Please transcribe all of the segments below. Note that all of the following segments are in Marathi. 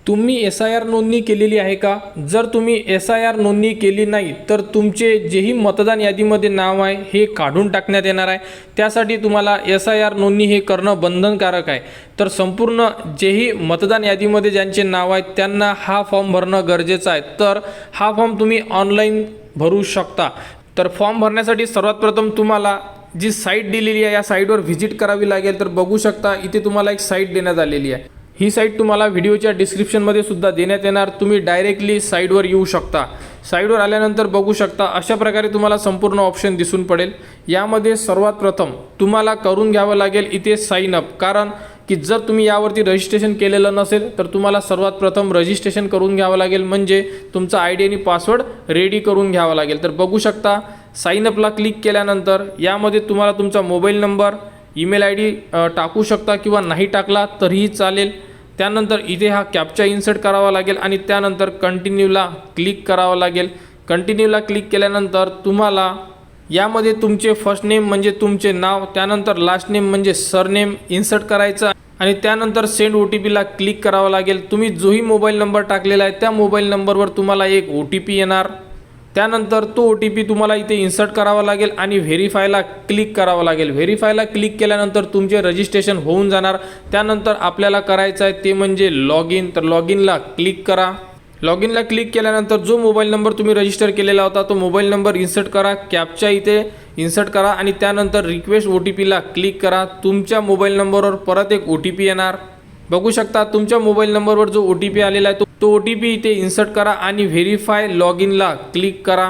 तुम्ही SIR नोंदणी केलेली आहे का? जर तुम्ही SIR नोंदणी केली नाही तर तुमचे जेही मतदान यादीमध्ये नाव आहे हे काढून टाकण्यात येणार आहे। त्यासाठी तुम्हाला SIR नोंदणी हे करणं बंधनकारक आहे। तर संपूर्ण जेही मतदान यादीमध्ये ज्यांचे नाव आहे त्यांना हा फॉर्म भरणं गरजेचं आहे। तर हा फॉर्म तुम्ही ऑनलाईन भरू शकता। तर फॉर्म भरण्यासाठी सर्वात प्रथम तुम्हाला जी साईट दिलेली आहे या साईटवर व्हिजिट करावी लागेल। तर बघू शकता इथे तुम्हाला एक साईट देण्यात आलेली आहे। ही साईट तुम्हाला व्हिडिओच्या डिस्क्रिप्शनमध्ये सुद्धा देण्यात येणार। तुम्ही डायरेक्टली साईटवर येऊ शकता। साईटवर आल्यानंतर बघू शकता अशा प्रकारे तुम्हाला संपूर्ण ऑप्शन दिसून पडेल। यामध्ये सर्वात प्रथम तुम्हाला करून घ्यावं लागेल इथे साइन अप, कारण की जर तुम्ही यावरती रजिस्ट्रेशन केलेलं नसेल तर तुम्हाला सर्वात प्रथम रजिस्ट्रेशन करून घ्यावं लागेल, म्हणजे तुमचा ID आणि पासवर्ड रेडी करून घ्यावा लागेल। तर बघू शकता साइन अपला क्लिक केल्यानंतर यामध्ये तुम्हाला तुमचा मोबाईल नंबर, ईमेल ID टाकू शकता किंवा नाही टाकला तरीही चालेल। त्यानंतर इथे हा कॅप्चा इन्सर्ट करावा लागेल आणि त्यानंतर कंटिन्यूला क्लिक करावं लागेल। कंटिन्यूला क्लिक केल्यानंतर तुम्हाला यामध्ये तुमचे फर्स्ट नेम म्हणजे तुमचे नाव, त्यानंतर लास्ट नेम म्हणजे सरनेम इन्सर्ट करायचं आणि त्यानंतर सेंड OTPला क्लिक करावं लागेल। तुम्ही जोही मोबाईल नंबर टाकलेला आहे त्या मोबाईल नंबरवर तुम्हाला एक OTP येणार। त्यानंतर तो OTP तुम्हाला इथे इन्सर्ट करावा लागेल आणि व्हेरीफायला क्लिक करावं लागेल। व्हेरीफायला क्लिक केल्यानंतर तुमचे रजिस्ट्रेशन होऊन जाणार। त्यानंतर आपल्याला करायचं आहे ते म्हणजे लॉग इन। तर लॉग इनला क्लिक करा। लॉग इनला क्लिक केल्यानंतर जो मोबाईल नंबर तुम्ही रजिस्टर केलेला होता तो मोबाईल नंबर इन्सर्ट करा, कॅप्चा इथे इन्सर्ट करा आणि त्यानंतर रिक्वेस्ट OTPला क्लिक करा। तुमच्या मोबाईल नंबरवर परत एक OTP येणार। बघू शकता तुमच्या मोबाईल नंबरवर जो OTP आलेला आहे तो OTP इथे इन्सर्ट करा आणि व्हेरीफाय लॉग इनला क्लिक करा।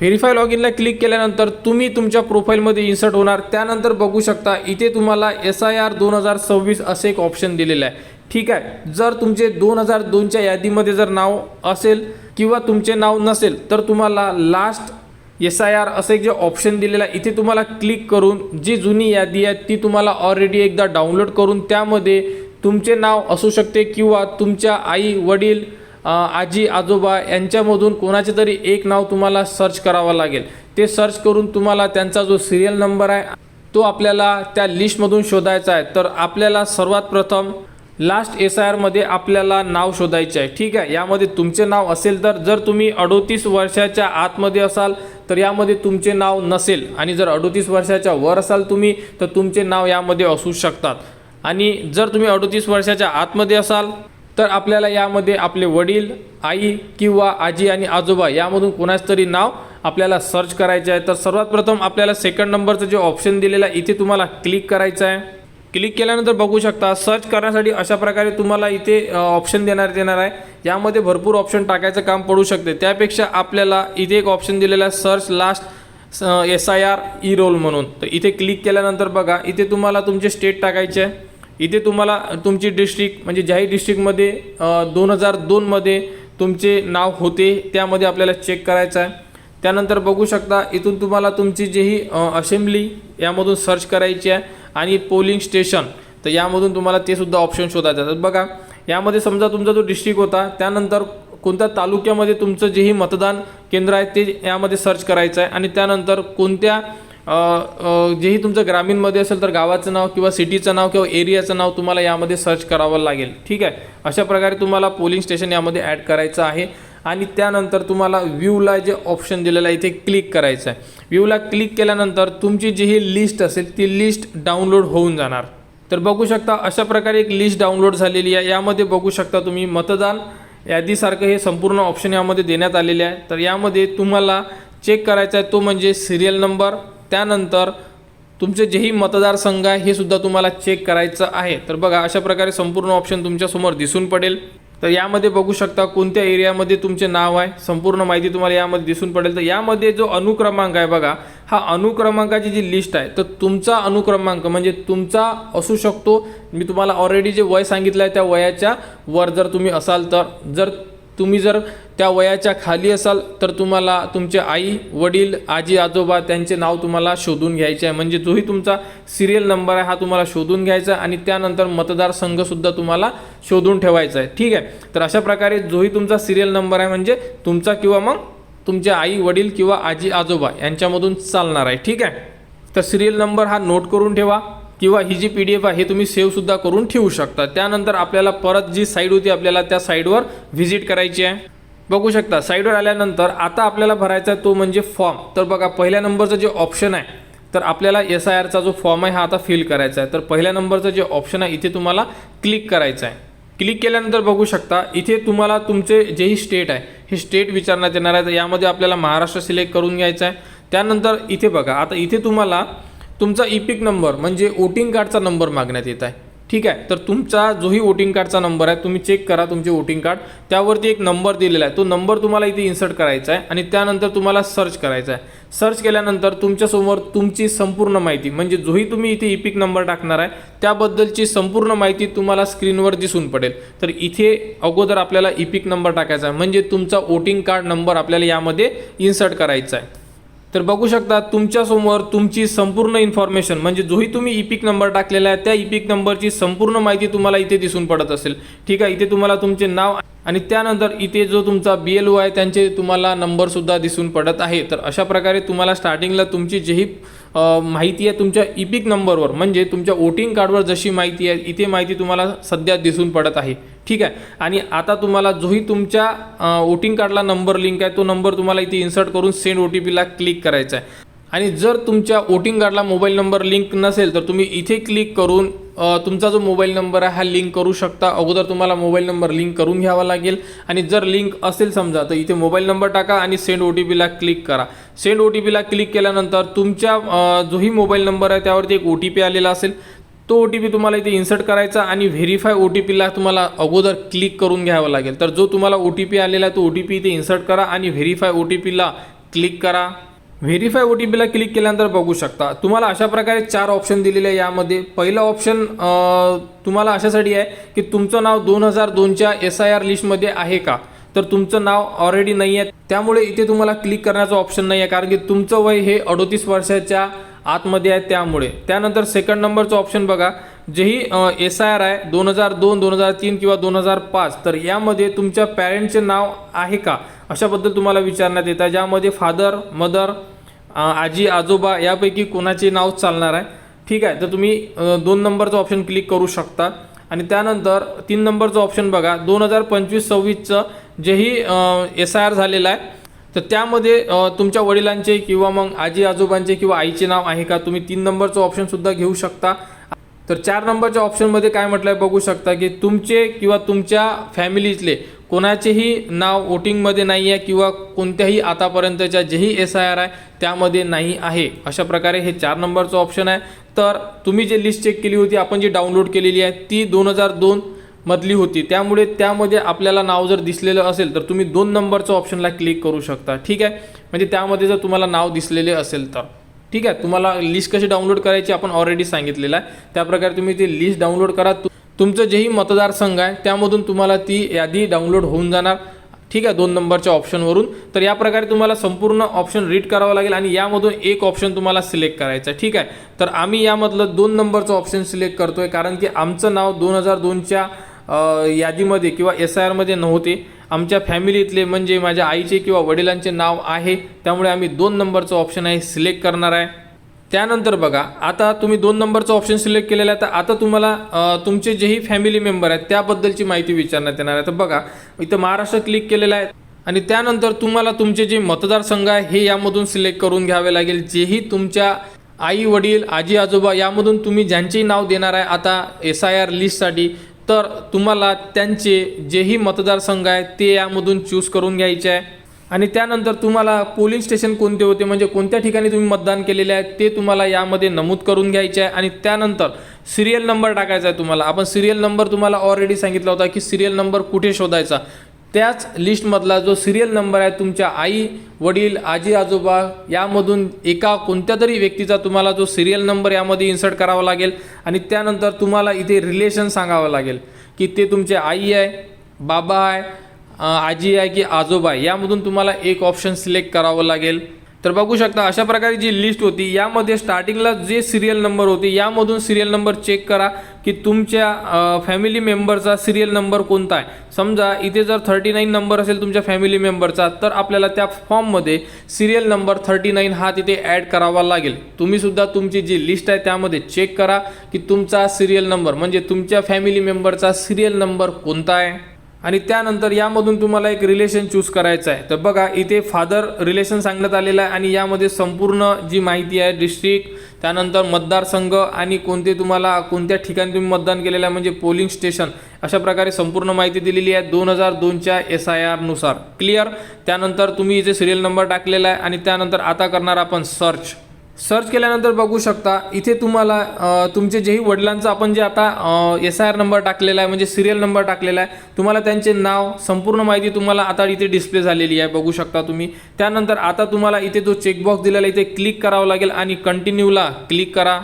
व्हेरीफाय लॉग इनला क्लिक केल्यानंतर तुम्ही तुमच्या प्रोफाईलमध्ये इन्सर्ट होणार। त्यानंतर बघू शकता इथे तुम्हाला SIR 2026 असे एक ऑप्शन दिलेलं आहे। ठीक आहे, जर तुमचे 2002च्या यादीमध्ये जर नाव असेल किंवा तुमचे नाव नसेल तर तुम्हाला लास्ट SIR असे जे ऑप्शन दिलेलं आहे इथे तुम्हाला क्लिक करून जी जुनी यादी आहे ती तुम्हाला ऑलरेडी एकदा डाउनलोड करून त्यामध्ये तुमचे नाव असू शकते किंवा तुमच्या आई वडील, आजी आजोबा यांच्यामधून कोणाचे तरी एक नाव तुम्हाला सर्च करावं लागेल। ते सर्च करून तुम्हाला त्यांचा जो सिरियल नंबर आहे तो आपल्याला त्या लिस्टमधून शोधायचा आहे। तर आपल्याला सर्वात प्रथम लास्ट SIR मध्ये आपल्याला नाव शोधायचे आहे। ठीक आहे, यामध्ये तुमचे नाव असेल तर जर तुम्ही 38 वर्षाच्या आतमध्ये असाल तर यामध्ये तुमचे नाव नसेल आणि जर 38 वर्षाच्या वर असाल तुम्ही तर तुमचे नाव यामध्ये असू शकतात। आणि जर तुम्ही 38 वर्षाच्या आतमध्ये असाल तर आपल्याला यामध्ये आपले वडील, आई किंवा आजी आणि आजोबा यामधून कोणाच तरी नाव आपल्याला सर्च करायचे आहे। तर सर्वात प्रथम आपल्याला सेकंड नंबरचं जे ऑप्शन दिलेलं आहे इथे तुम्हाला क्लिक करायचं आहे। क्लिक केल्यानंतर बघू शकता सर्च करण्यासाठी अशा प्रकारे तुम्हाला इथे ऑप्शन देण्यात येणार आहे। यामध्ये भरपूर ऑप्शन टाकायचं काम पडू शकते, त्यापेक्षा आपल्याला इथे एक ऑप्शन दिलेला आहे सर्च लास्ट SIR E-roll म्हणून। तर इथे क्लिक केल्यानंतर बघा इथे तुम्हाला तुमचे स्टेट टाकायचे आहे। इथे तुम्हाला तुमची डिस्ट्रिक्ट म्हणजे ज्याही डिस्ट्रिक्टमध्ये 2002 मध्ये तुमचे नाव होते त्यामध्ये आपल्याला चेक करायचं आहे। त्यानंतर बघू शकता इथून तुम्हाला तुमची जेही असेंब्ली यामधून सर्च करायची आहे आणि पोलिंग स्टेशन, तर यामधून तुम्हाला ते सुद्धा ऑप्शन शोधायचं आहे। तर बघा यामध्ये समजा तुमचा जो डिस्ट्रिक्ट होता त्यानंतर कोणत्या तालुक्यामध्ये तुमचं जेही मतदान केंद्र आहे ते यामध्ये सर्च करायचं आहे आणि त्यानंतर कोणत्या जेही तुमचं ग्रामीणमध्ये असेल तर गावाचं नाव किंवा सिटीचं नाव किंवा एरियाचं नाव तुम्हाला यामध्ये सर्च करावं लागेल। ठीक आहे, अशा प्रकारे तुम्हाला पोलिंग स्टेशन यामध्ये ॲड करायचं आहे आणि त्यानंतर तुम्हाला व्ह्यूला जे ऑप्शन दिलेलं आहे इथे क्लिक करायचं आहे। व्ह्यूला क्लिक केल्यानंतर तुमची जी ही लिस्ट असेल ती लिस्ट डाउनलोड होऊन जाणार। तर बघू शकता अशा प्रकारे एक लिस्ट डाउनलोड झालेली आहे। यामध्ये बघू शकता तुम्ही मतदान यादीसारखं हे संपूर्ण ऑप्शन यामध्ये देण्यात आलेले आहे। तर यामध्ये तुम्हाला चेक करायचा आहे तो म्हणजे सिरियल नंबर, त्यानंतर तुमचे जेही मतदारसंघ आहे हे सुद्धा तुम्हाला चेक करायचं आहे। तर बघा अशा प्रकारे संपूर्ण ऑप्शन तुमच्यासमोर दिसून पडेल। तर यामध्ये बघू शकता कोणत्या एरियामध्ये तुमचे नाव आहे संपूर्ण माहिती तुम्हाला यामध्ये दिसून पडेल। तर यामध्ये जो अनुक्रमांक आहे बघा, हा अनुक्रमांकाची जी लिस्ट आहे तर तुमचा अनुक्रमांक म्हणजे तुमचा असू शकतो। मी तुम्हाला ऑलरेडी जे वय सांगितलं आहे त्या वयाच्या वर जर तुम्ही असाल तर, जर त्या वयाच्या खाली असाल तर तुम्हाला तुमचे आई वडील आजी आजोबा त्यांचे नाव तुम्हाला शोधून घ्यायचे आहे। म्हणजे जोही तुमचा सिरियल नंबर आहे हा तुम्हाला शोधून घ्यायचा आणि त्यानंतर मतदारसंघसुद्धा तुम्हाला शोधून ठेवायचा आहे। ठीक आहे, तर अशा प्रकारे जोही तुमचा सिरियल नंबर आहे म्हणजे तुमचा किंवा मग तुमचे आई वडील किंवा आजी आजोबा यांच्यामधून चालणार आहे। ठीक आहे, तर सिरियल नंबर हा नोट करून ठेवा। किंवा ही जी PDF आहे हे तुम्ही सेव्हसुद्धा करून ठेवू शकता। त्यानंतर आपल्याला परत जी साईड होती आपल्याला त्या साईडवर व्हिजिट करायची आहे। बघू शकता साईडवर आल्यानंतर आता आपल्याला भरायचा तो म्हणजे फॉर्म। तर बघा पहिल्या नंबरचं जे ऑप्शन आहे तर आपल्याला SIRचा जो फॉर्म आहे हा आता फिल करायचा आहे। तर पहिल्या नंबरचं जे ऑप्शन आहे इथे तुम्हाला क्लिक करायचं आहे। क्लिक केल्यानंतर बघू शकता इथे तुम्हाला तुमचे जेही स्टेट आहे हे स्टेट विचारण्यात येणार आहे। तर यामध्ये आपल्याला महाराष्ट्र सिलेक्ट करून घ्यायचा आहे। त्यानंतर इथे बघा आता इथे तुम्हाला तुमचा इपिक नंबर म्हणजे वोटिंग कार्डचा नंबर मागण्यात येत आहे। ठीक आहे, तर तुमचा जोही वोटिंग कार्डचा नंबर आहे तुम्ही चेक करा तुमचे वोटिंग कार्ड, त्यावरती एक नंबर दिलेला आहे, तो नंबर तुम्हाला इथे इन्सर्ट करायचा आहे आणि त्यानंतर तुम्हाला सर्च करायचा आहे। सर्च केल्यानंतर तुमच्यासमोर तुमची संपूर्ण माहिती म्हणजे जोही तुम्ही इथे इपिक नंबर टाकणार आहे त्याबद्दलची संपूर्ण माहिती तुम्हाला स्क्रीनवर दिसून पडेल। तर इथे अगोदर आपल्याला इपिक नंबर टाकायचा आहे म्हणजे तुमचा वोटिंग कार्ड नंबर आपल्याला यामध्ये इन्सर्ट करायचा आहे। तर बघू शकता तुमच्यासमोर तुमची संपूर्ण इन्फॉर्मेशन म्हणजे जोही तुम्ही इपिक नंबर टाकलेला आहे त्या इपिक नंबरची संपूर्ण माहिती तुम्हाला इथे दिसून पडत असेल। ठीक आहे, इथे तुम्हाला तुमचे नाव आणि त्यानंतर इथे जो तुमचा BLO आहे त्यांचे तुम्हाला नंबरसुद्धा दिसून पडत आहे। तर अशा प्रकारे तुम्हाला स्टार्टिंगला तुमची जेही माहिती आहे तुमच्या इपिक नंबरवर म्हणजे तुमच्या वोटिंग कार्डवर जशी माहिती आहे इथे माहिती तुम्हाला सध्या दिसून पडत आहे। ठीक आहे, आणि आता तुम्हाला जोही तुमच्या वोटिंग कार्डला नंबर लिंक आहे तो नंबर तुम्हाला इथे इन्सर्ट करून सेंड OTPला क्लिक करायचा आहे। आणि जर तुमच्या वोटिंग कार्डला मोबाईल नंबर लिंक नसेल तर तुम्ही इथे क्लिक करून तुमचा जो मोबाईल नंबर आहे हा लिंक करू शकता। अगोदर तुम्हाला मोबाईल नंबर लिंक करून घ्यावा लागेल आणि जर लिंक असेल समजा तर इथे मोबाईल नंबर टाका आणि सेंड OTPला क्लिक करा। सेंड OTPला क्लिक केल्यानंतर तुमच्या जोही मोबाईल नंबर आहे त्यावरती एक OTP आलेला असेल तो OTP तुम्हाला इथे इन्सर्ट करायचा आणि व्हेरीफाय OTPला तुम्हाला अगोदर क्लिक करून घ्यावा लागेल। तर जो तुम्हाला OTP आलेला आहे तो OTP इथे इन्सर्ट करा आणि व्हेरीफाय OTPला क्लिक करा। व्हेरीफाय OTPला क्लिक केल्यानंतर बघू शकता तुम्हाला अशा प्रकारे 4 ऑप्शन दिलेले आहे। यामध्ये पहिला ऑप्शन तुम्हाला अशासाठी आहे की तुमचं नाव 2002च्या SIR लिस्टमध्ये आहे का, तर तुमचं नाव ऑलरेडी नाही आहे त्यामुळे इथे तुम्हाला क्लिक करण्याचा ऑप्शन नाही आहे कारण की तुमचं वय हे 38 वर्षाच्या आतमध्ये आहे त्यामुळे। त्यानंतर सेकंड नंबरचं ऑप्शन बघा जेही SIR आहे 2002, 2003 किंवा 2005 तर यामध्ये तुमच्या पॅरेंटचे नाव आहे का अशाबद्दल तुम्हाला विचारण्यात येतं आहे, ज्यामध्ये फादर मदर आजी आजोबा यापैकी कोणाचे नाव चालणार आहे। ठीक आहे, तर तुम्ही 2 नंबरचं ऑप्शन क्लिक करू शकता आणि त्यानंतर 3 नंबरचं ऑप्शन बघा 2025-26चं जेही SIR झालेलं आहे तर त्यामध्ये तुमच्या वडिलांचे किंवा मग आजी आजोबांचे किंवा आईचे नाव आहे का, तुम्ही 3 नंबरचं ऑप्शनसुद्धा घेऊ शकता। तर 4 नंबरच्या ऑप्शनमध्ये काय म्हटलं आहे बघू शकता की तुमचे किंवा तुमच्या फॅमिलीतले कोणाचेही नाव वोटिंगमध्ये नाही आहे किंवा कोणत्याही आतापर्यंतच्या जेही SIR आहे त्यामध्ये नाही आहे। अशा प्रकारे हे 4 नंबरचं ऑप्शन आहे। तर तुम्ही जे लिस्ट चेक केली होती आपण जी डाउनलोड केलेली आहे ती 2002 मधली होती त्यामुळे त्यामध्ये आपल्याला नाव जर दिसलेलं असेल तर तुम्ही 2 नंबरचं ऑप्शनला क्लिक करू शकता। ठीक आहे, म्हणजे त्यामध्ये जर तुम्हाला नाव दिसलेले असेल तर ठीक आहे। तुम्हाला लिस्ट कशी डाउनलोड करायची आपण ऑलरेडी सांगितलेलं आहे, त्याप्रकारे तुम्ही ती लिस्ट डाउनलोड करा। तुमचं जेही मतदारसंघ आहे त्यामधून तुम्हाला ती यादी डाउनलोड होऊन जाणार। ठीक आहे, 2 नंबरच्या ऑप्शनवरून। तर या प्रकारे तुम्हाला संपूर्ण ऑप्शन रीड करावं लागेल आणि यामधून एक ऑप्शन तुम्हाला सिलेक्ट करायचं आहे। ठीक आहे, तर आम्ही यामधलं 2 नंबरचं ऑप्शन सिलेक्ट करतोय कारण की आमचं नाव 2002च्या यादीमध्ये किंवा SIR मध्ये नव्हते, आमच्या फॅमिलीतले म्हणजे माझ्या आईचे किंवा वडिलांचे नाव आहे त्यामुळे आम्ही 2 नंबरचं ऑप्शन आहे सिलेक्ट करणार आहे। त्यानंतर बघा आता तुम्ही 2 नंबरचं ऑप्शन सिलेक्ट केलेलं आहे तर आता तुम्हाला तुमचे जेही फॅमिली मेंबर आहेत त्याबद्दलची माहिती विचारण्यात येणार आहे। तर बघा इथं महाराष्ट्र क्लिक केलेलं आहे आणि त्यानंतर तुम्हाला तुमचे जे मतदारसंघ आहे हे यामधून सिलेक्ट करून घ्यावे लागेल। जेही तुमच्या आई वडील आजी आजोबा यामधून तुम्ही ज्यांचेही नाव देणार आहे आता SIR लिस्टसाठी तर तुम्हाला त्यांचे जेही मतदारसंघ आहे ते यामधून चूज करून घ्यायचे आहे आणि त्यानंतर तुम्हाला पोलिंग स्टेशन कोणते होते म्हणजे कोणत्या ठिकाणी तुम्ही मतदान केलेले आहे ते तुम्हाला यामध्ये नमूद करून घ्यायचे आहे आणि त्यानंतर सिरियल नंबर टाकायचा आहे तुम्हाला। आपण सिरियल नंबर तुम्हाला ऑलरेडी सांगितला होता की सिरियल नंबर कुठे शोधायचा, त्याच लिस्टमधला जो सिरियल नंबर आहे तुमच्या आई वडील आजी आजोबा यामधून एका कोणत्या तरी व्यक्तीचा तुम्हाला जो सिरियल नंबर यामध्ये इन्सर्ट करावा लागेल आणि त्यानंतर तुम्हाला इथे रिलेशन सांगावं लागेल की ते तुमचे आई आहे बाबा आहे आजी आहे की आजोबा आहे, यामधून तुम्हाला एक ऑप्शन सिलेक्ट करावं लागेल। तर बघू शकता अशा प्रकारे जी लिस्ट होती यामध्ये स्टार्टिंगला जे सिरियल नंबर होते यामधून सिरियल नंबर चेक करा की तुमच्या फॅमिली मेंबरचा सिरियल नंबर कोणता आहे. समजा इथे जर 39 नंबर असेल तुमच्या फॅमिली मेंबरचा तर आपल्याला त्या फॉर्ममध्ये सिरियल नंबर 39 हा तिथे ॲड करावा लागेल. तुम्ही सुद्धा तुमची जी लिस्ट आहे त्यामध्ये चेक करा की तुमचा सिरियल नंबर म्हणजे तुमच्या फॅमिली मेंबरचा सिरियल नंबर कोणता आहे. आणि त्यानंतर यामधून तुम्हाला एक रिलेशन चूज करायचं आहे. तर बघा इथे फादर रिलेशन सांगण्यात आलेलं आहे आणि यामध्ये संपूर्ण जी माहिती आहे डिस्ट्रिक्ट, त्यानंतर मतदारसंघ आणि कोणते तुम्हाला कोणत्या ठिकाणी तुम्ही मतदान केलेलं आहे म्हणजे पोलिंग स्टेशन, अशा प्रकारे संपूर्ण माहिती दिलेली आहे 2002च्या SIR नुसार. क्लिअर. त्यानंतर तुम्ही इथे सिरियल नंबर टाकलेला आहे आणि त्यानंतर आता करणार आपण सर्च केल्यानंतर बघू शकता इथे तुम्हाला तुमचे जेही वडिलांचं आपण जे आता SIR नंबर टाकलेला आहे म्हणजे सिरियल नंबर टाकलेला आहे, तुम्हाला त्यांचे नाव संपूर्ण माहिती तुम्हाला आता इथे डिस्प्ले झालेली आहे बघू शकता तुम्ही. त्यानंतर आता तुम्हाला इथे जो चेकबॉक्स दिलेला आहे इथे क्लिक करावं लागेल आणि कंटिन्यूला क्लिक करा.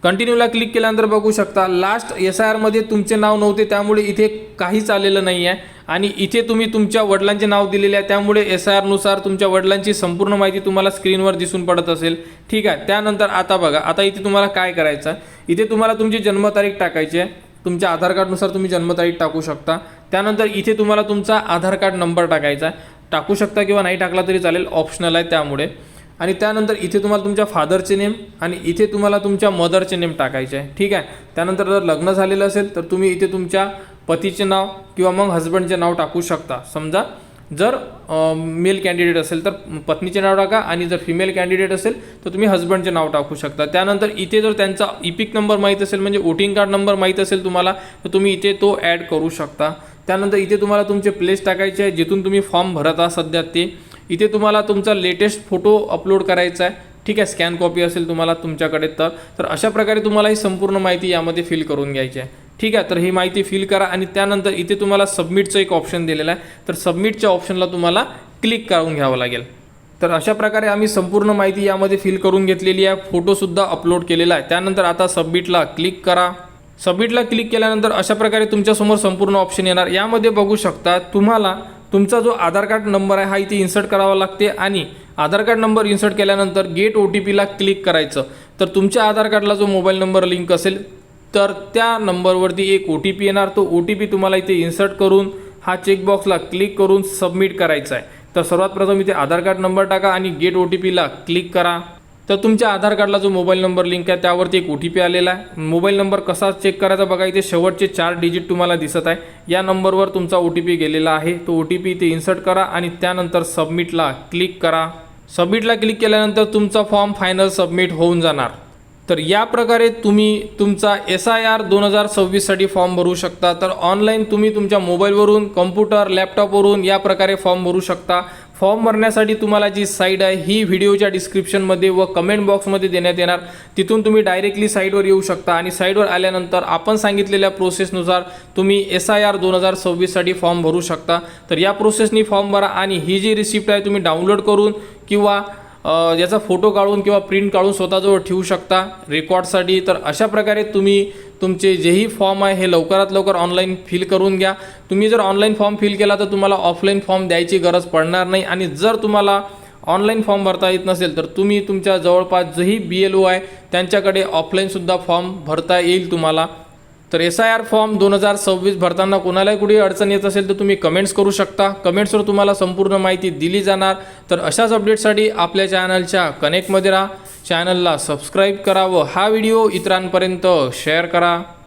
कंटिन्यूला क्लिक केल्यानंतर बघू शकता लास्ट SIR मध्ये तुमचे नाव नव्हते त्यामुळे इथे काहीच आलेलं नाही आहे आणि इथे तुम्ही तुमच्या वडिलांचे नाव दिलेले आहे त्यामुळे SIR नुसार तुमच्या वडिलांची संपूर्ण माहिती तुम्हाला स्क्रीनवर दिसून पडत असेल. ठीक आहे. त्यानंतर आता बघा आता इथे तुम्हाला काय करायचं, इथे तुम्हाला तुमची जन्मतारीख टाकायची आहे. तुमच्या आधार कार्डनुसार तुम्ही जन्मतारीख टाकू शकता. त्यानंतर इथे तुम्हाला तुमचा आधार कार्ड नंबर टाकायचा आहे, टाकू शकता किंवा नाही टाकला तरी चालेल, ऑप्शनल आहे त्यामुळे. आणि त्यानंतर इथे तुम्हाला तुमच्या फादरचे नेम आणि इथे तुम्हाला तुमच्या मदरचे नेम टाकायचे आहे. ठीक आहे. त्यानंतर जर लग्न झालेलं असेल तर तुम्ही इथे तुमच्या पतीचे नाव किंवा मग हस्बंडचे नाव टाकू शकता. समजा जर मेल कॅन्डिडेट असेल तर पत्नीचे नाव टाका आणि जर फिमेल कॅन्डिडेट असेल तर तुम्ही हस्बंडचे नाव टाकू शकता. त्यानंतर इथे जर त्यांचा इपिक नंबर माहीत असेल म्हणजे वोटिंग कार्ड नंबर माहीत असेल तुम्हाला तर तुम्ही इथे तो ॲड करू शकता. त्यानंतर इथे तुम्हाला तुमचे प्लेस टाकायचे आहे जिथून तुम्ही फॉर्म भरत आहात सध्या ते. इथे तुम्हाला तुमचा लेटेस्ट फोटो अपलोड करायचा आहे. ठीक आहे. स्कॅन कॉपी असेल तुम्हाला तुमच्याकडे तर अशा प्रकारे तुम्हाला ही संपूर्ण माहिती यामध्ये फिल करून घ्यायची आहे. ठीक आहे. तर ही माहिती फिल करा आणि त्यानंतर इथे तुम्हाला सबमिटचं एक ऑप्शन दिलेलं आहे तर सबमिटच्या ऑप्शनला तुम्हाला क्लिक करून घ्यावं लागेल. तर अशा प्रकारे आम्ही संपूर्ण माहिती यामध्ये फिल करून घेतलेली आहे, फोटोसुद्धा अपलोड केलेला आहे. त्यानंतर आता सबमिटला क्लिक करा. सबमिटला क्लिक केल्यानंतर अशा प्रकारे तुमच्यासमोर संपूर्ण ऑप्शन येणार. यामध्ये बघू शकता तुम्हाला तुमचा जो आधार कार्ड नंबर आहे हा इथे इन्सर्ट करावा लागते आणि आधार कार्ड नंबर इन्सर्ट केल्यानंतर गेट OTPला क्लिक करायचं. तर तुमच्या आधार कार्डला जो मोबाईल नंबर लिंक असेल तर त्या नंबरवरती एक OTP येणार. तो OTP तुम्हाला इथे इन्सर्ट करून हा चेकबॉक्सला क्लिक करून सबमिट करायचा आहे. तर सर्वात प्रथम इथे आधार कार्ड नंबर टाका आणि गेट OTPला क्लिक करा. तर तुमच्या आधार कार्डला जो मोबाईल नंबर लिंक आहे त्यावरती एक OTP आलेला आहे. मोबाईल नंबर कसा चेक करायचा बघा, इथे शेवटचे 4 डिजिट तुम्हाला दिसत आहे. या नंबरवर तुमचा OTP गेलेला आहे. तो OTP इथे इन्सर्ट करा आणि त्यानंतर सबमिटला क्लिक करा. सबमिटला क्लिक केल्यानंतर तुमचा फॉर्म फायनल सबमिट होऊन जाणार. तर या प्रकारे तुम्ही तुमचा SIR 2026साठी फॉर्म भरू शकता. तर ऑनलाईन तुम्ही तुमच्या मोबाईलवरून, कॉम्प्युटर, लॅपटॉपवरून या प्रकारे फॉर्म भरू शकता. फॉर्म भरण्यासाठी तुम्हाला जी साईट आहे ही व्हिडिओच्या डिस्क्रिप्शनमध्ये व कमेंट बॉक्समध्ये देण्यात येणार. तिथून तुम्ही डायरेक्टली साईटवर येऊ शकता आणि साईटवर आल्यानंतर आपण सांगितलेल्या प्रोसेसनुसार तुम्ही SIR 2026साठी फॉर्म भरू शकता. तर या प्रोसेसनी फॉर्म भरा आणि ही जी रिसिप्ट आहे तुम्ही डाउनलोड करून किंवा याचा फोटो काढून किंवा प्रिंट काढून स्वतःजवळ ठेवू शकता रेकॉर्डसाठी. तर अशा प्रकारे तुम्ही तुमचे जेही फॉर्म आहे हे लवकरात लवकर ऑनलाईन फिल करून घ्या. तुम्ही जर ऑनलाईन फॉर्म फिल केला तर तुम्हाला ऑफलाईन फॉर्म द्यायची गरज पडणार नाही आणि जर तुम्हाला ऑनलाईन फॉर्म भरता येत नसेल तर तुम्ही तुमच्या जवळपास जेही BLO आहे त्यांच्याकडे ऑफलाईनसुद्धा फॉर्म भरता येईल तुम्हाला. तर SIR फॉर्म 2026 भरताना कोणालाही कुठे अडचण येत असेल तर तुम्ही कमेंट्स करू शकता. कमेंट्सवर तुम्हाला संपूर्ण माहिती दिली जाणार. तर अशाच अपडेटसाठी आपल्या चॅनलच्या कनेक्टमध्ये राहा, चॅनलला सबस्क्राईब करा व हा व्हिडिओ इतरांपर्यंत शेअर करा.